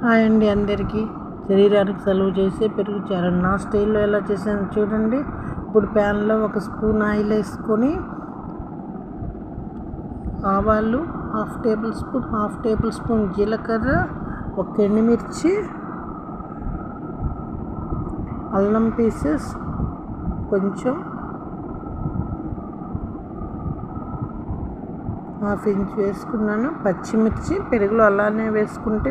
Hi అండి అందరికీ. శరీరానికి సలువ చేసే పెరుగు చారు నా స్టైల్లో ఎలా చేసాను చూడండి. ఇప్పుడు ప్యాన్లో 1 స్పూన్ ఆయిల్ వేసుకొని ఆవాలు హాఫ్ టేబుల్ స్పూన్ జీలకర్ర, 1 ఎండుమిర్చి, అల్లం పీసెస్ కొంచెం, 1/2 ఇంచ్ వేసుకున్నాను. పచ్చిమిర్చి పెరుగులో అలానే వేసుకుంటే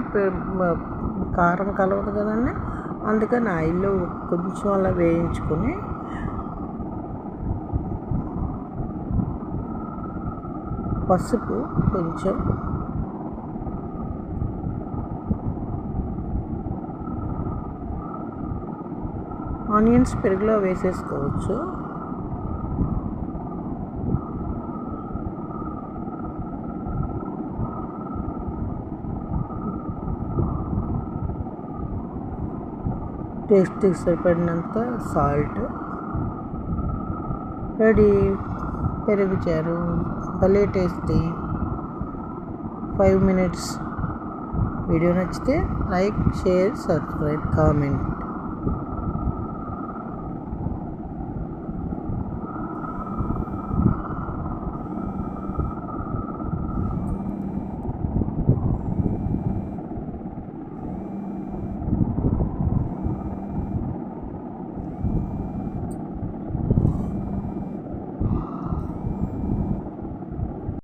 కారం కలవదు కదండి, అందుకని ఆయిల్లో కొంచెం అలా వేయించుకొని పసుపు కొంచెం, ఆనియన్స్ పెరుగులో వేసేసుకోవచ్చు. టేస్ట్కి సరిపడినంత సాల్ట్. రెడీ పెరుగు చారు. భలే టేస్టీ. 5 minutes. వీడియో నచ్చితే లైక్, షేర్, సబ్స్క్రైబ్, కామెంట్.